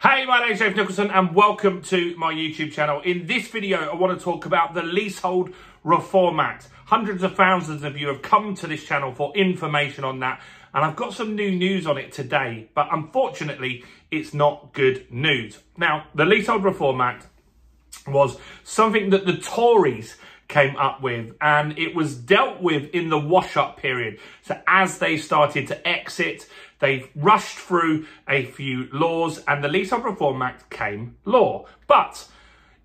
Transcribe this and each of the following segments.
Hey, my name's James Nicholson and welcome to my YouTube channel. In this video, I want to talk about the Leasehold Reform Act. Hundreds of thousands of you have come to this channel for information on that, and I've got some new news on it today, but unfortunately, it's not good news. Now, the Leasehold Reform Act was something that the Tories came up with, and it was dealt with in the wash-up period. So as they started to exit, they rushed through a few laws and the Leasehold Reform Act came law. But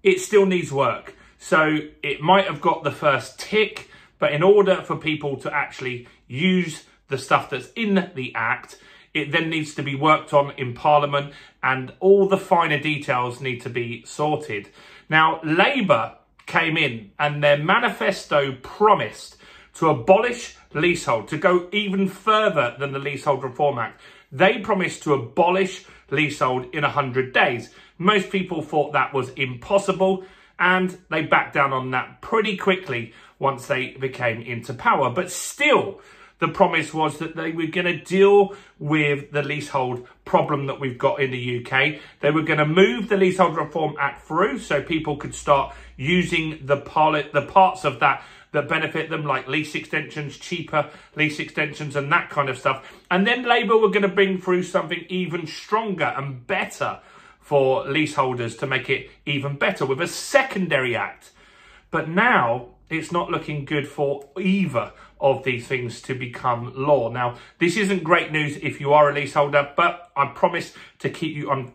it still needs work. So it might have got the first tick, but in order for people to actually use the stuff that's in the Act, it then needs to be worked on in Parliament and all the finer details need to be sorted. Now, Labour came in and their manifesto promised to abolish leasehold, to go even further than the Leasehold Reform Act. They promised to abolish leasehold in 100 days. Most people thought that was impossible and they backed down on that pretty quickly once they became into power. But still, the promise was that they were going to deal with the leasehold problem that we've got in the UK. They were going to move the Leasehold Reform Act through so people could start using the parts of that benefit them, like lease extensions, cheaper lease extensions and that kind of stuff. And then Labour were going to bring through something even stronger and better for leaseholders to make it even better with a secondary act. But now it's not looking good for either of these things to become law. Now, this isn't great news if you are a leaseholder, but I promise to keep you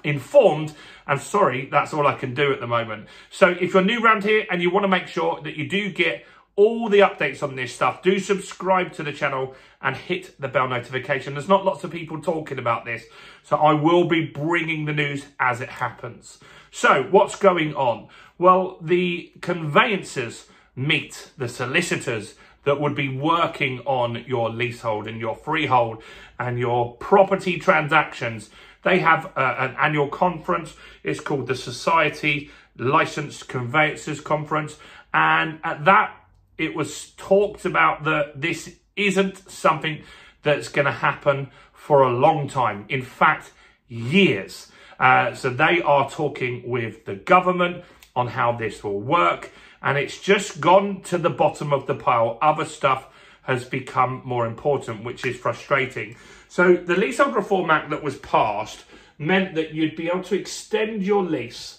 informed. And sorry, that's all I can do at the moment. So if you're new around here and you want to make sure that you do get all the updates on this stuff, do subscribe to the channel and hit the bell notification. There's not lots of people talking about this, so I will be bringing the news as it happens. So what's going on? Well, the conveyancers meet the solicitors that would be working on your leasehold and your freehold and your property transactions. They have an annual conference. It's called the Society Licensed Conveyancers Conference. And at that, it was talked about that this isn't something that's going to happen for a long time. In fact, years. So they are talking with the government on how this will work. And it's just gone to the bottom of the pile. Other stuff has become more important, which is frustrating. So the Leasehold Reform Act that was passed meant that you'd be able to extend your lease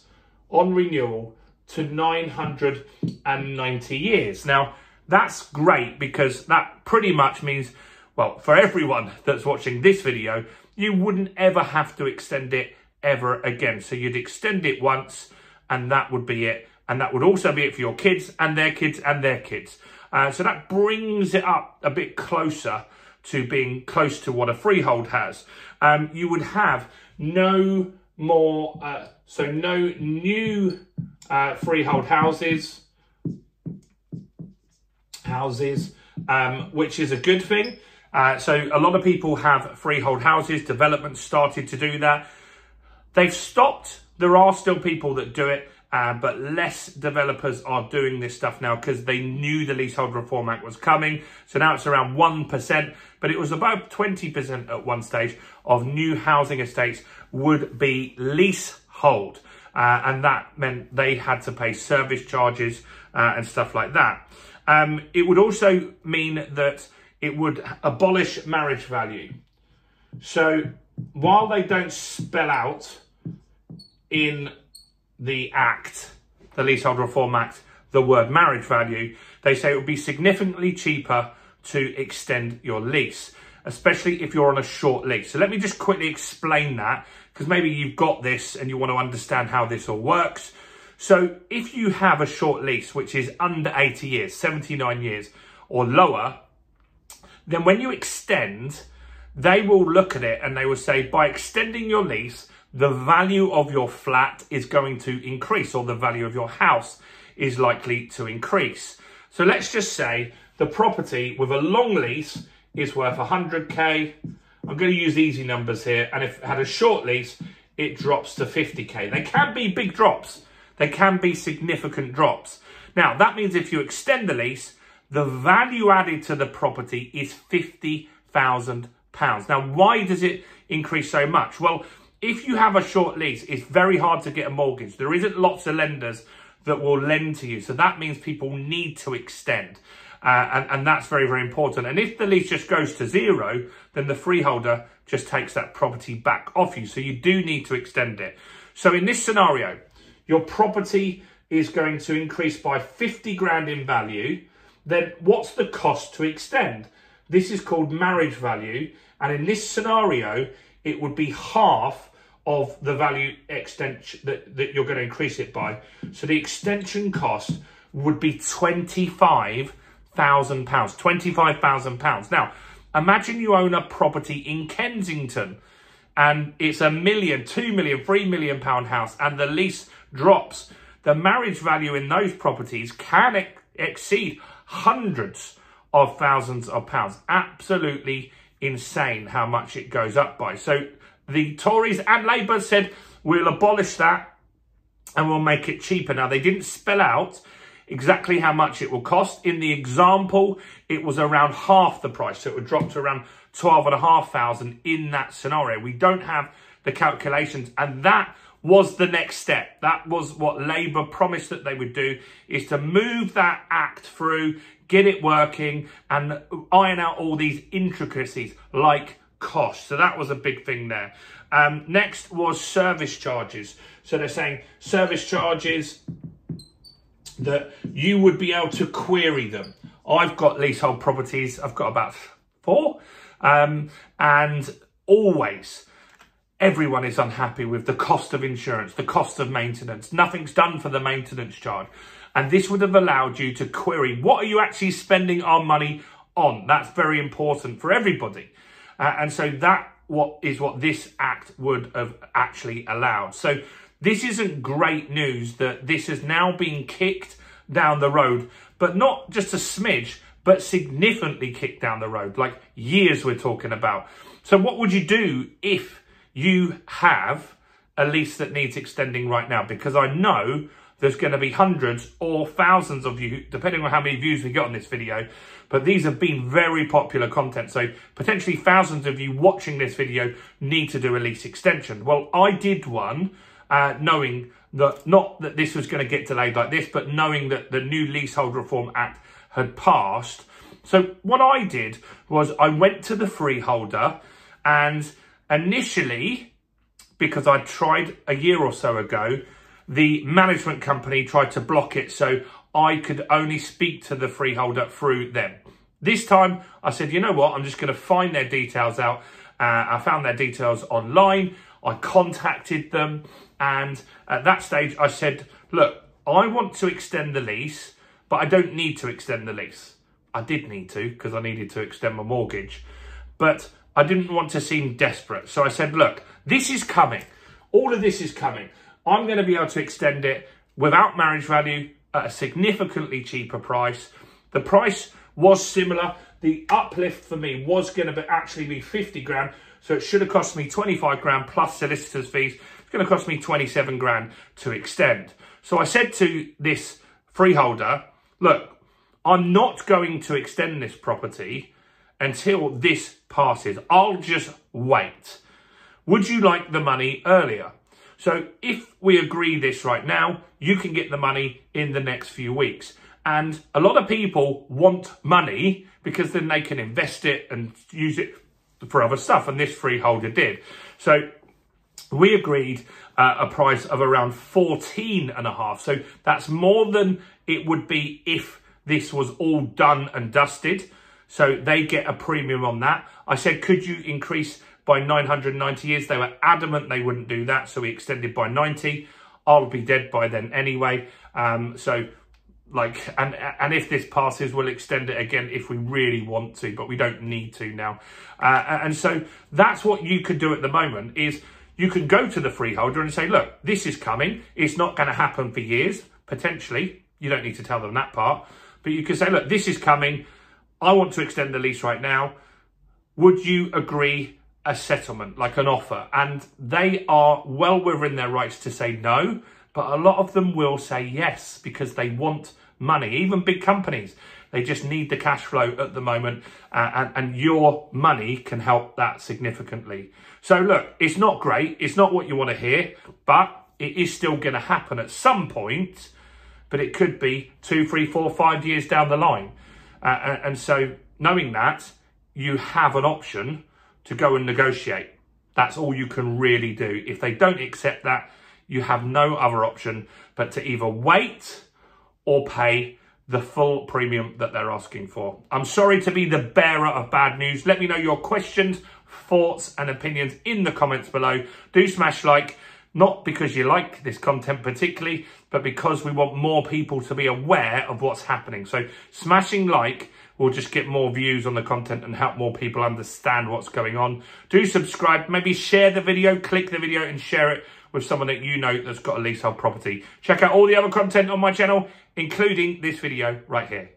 on renewal to 990 years. Now, that's great because that pretty much means, well, for everyone that's watching this video, you wouldn't ever have to extend it ever again. So you'd extend it once and that would be it. And that would also be it for your kids and their kids and their kids. So that brings it up a bit closer to being close to what a freehold has. You would have no more, no new freehold houses, which is a good thing. So a lot of people have freehold houses. Development started to do that. They've stopped. There are still people that do it. But less developers are doing this stuff now because they knew the Leasehold Reform Act was coming. So now it's around 1%, but it was about 20% at one stage of new housing estates would be leasehold. And that meant they had to pay service charges and stuff like that. It would also mean that it would abolish marriage value. So while they don't spell out in the Act, the Leasehold Reform Act, the word marriage value, they say it would be significantly cheaper to extend your lease, especially if you're on a short lease. So let me just quickly explain that, because maybe you've got this and you want to understand how this all works. So if you have a short lease, which is under 80 years, 79 years or lower, then when you extend, they will look at it and they will say, by extending your lease, the value of your flat is going to increase, or the value of your house is likely to increase. So let's just say the property with a long lease is worth 100k. I'm going to use easy numbers here. And if it had a short lease, it drops to 50k. They can be big drops. They can be significant drops. Now, that means if you extend the lease, the value added to the property is £50,000. Now, why does it increase so much? Well, if you have a short lease, it's very hard to get a mortgage. There isn't lots of lenders that will lend to you. So that means people need to extend. And that's very, very important. And if the lease just goes to zero, then the freeholder just takes that property back off you. So you do need to extend it. So in this scenario, your property is going to increase by 50 grand in value. Then what's the cost to extend? This is called marriage value. And in this scenario, it would be half of the value extension that you're going to increase it by. So the extension cost would be £25,000. £25,000. Now, imagine you own a property in Kensington and it's £1 million, £2 million, £3 million house and the lease drops. The marriage value in those properties can exceed hundreds of thousands of pounds. Absolutely insane how much it goes up by. So the Tories and Labour said, we'll abolish that and we'll make it cheaper. Now, they didn't spell out exactly how much it will cost. In the example, it was around half the price. So it would drop to around 12,500 in that scenario. We don't have the calculations. And that was the next step. That was what Labour promised that they would do, is to move that act through, get it working and iron out all these intricacies like cost. So that was a big thing there. Next was service charges. So they're saying service charges that you would be able to query them. I've got leasehold properties. I've got about 4. And always everyone is unhappy with the cost of insurance, the cost of maintenance. Nothing's done for the maintenance charge. And this would have allowed you to query, what are you actually spending our money on? That's very important for everybody. And so that is what this act would have actually allowed. So this isn't great news that this has now been kicked down the road, but not just a smidge, but significantly kicked down the road, like years we're talking about. So what would you do if you have a lease that needs extending right now? Because I know there's going to be hundreds or thousands of you, depending on how many views we get on this video, but these have been very popular content. So potentially thousands of you watching this video need to do a lease extension. Well, I did one knowing that, not that this was going to get delayed like this, but knowing that the new Leasehold Reform Act had passed. So what I did was I went to the freeholder, and initially, because I tried a year or so ago, the management company tried to block it so I could only speak to the freeholder through them. This time I said, you know what, I'm just going to find their details out. I found their details online. I contacted them. And at that stage I said, look, I want to extend the lease, but I don't need to extend the lease. I did need to, because I needed to extend my mortgage. But I didn't want to seem desperate. So I said, look, this is coming. All of this is coming. I'm going to be able to extend it without marriage value at a significantly cheaper price. The price was similar. The uplift for me was going to actually be 50 grand. So it should have cost me 25 grand plus solicitor's fees. It's going to cost me 27 grand to extend. So I said to this freeholder, look, I'm not going to extend this property until this passes. I'll just wait. Would you like the money earlier? So if we agree this right now, you can get the money in the next few weeks. And a lot of people want money because then they can invest it and use it for other stuff. And this freeholder did. So we agreed a price of around 14.5. So that's more than it would be if this was all done and dusted. So they get a premium on that. I said, could you increase by 990 years? They were adamant they wouldn't do that. So we extended by 90. I'll be dead by then anyway. So like, and if this passes, we'll extend it again if we really want to, but we don't need to now. And so that's what you could do at the moment, is you can go to the freeholder and say, look, this is coming. It's not going to happen for years, potentially. You don't need to tell them that part, but you can say, look, this is coming. I want to extend the lease right now. Would you agree a settlement, like an offer? And they are well within their rights to say no, but a lot of them will say yes because they want money. Even big companies, They just need the cash flow at the moment, and your money can help that significantly. So look, it's not great. It's not what you want to hear, but it is still going to happen at some point, but it could be 2, 3, 4, 5 years down the line. And so knowing that, you have an option to go and negotiate. That's all you can really do. If they don't accept that, you have no other option but to either wait or pay the full premium that they're asking for. I'm sorry to be the bearer of bad news. Let me know your questions, thoughts and opinions in the comments below. Do smash like, not because you like this content particularly, but because we want more people to be aware of what's happening. So smashing like will just get more views on the content and help more people understand what's going on. Do subscribe, maybe share the video, click the video and share it with someone that you know that's got a leasehold property. Check out all the other content on my channel, including this video right here.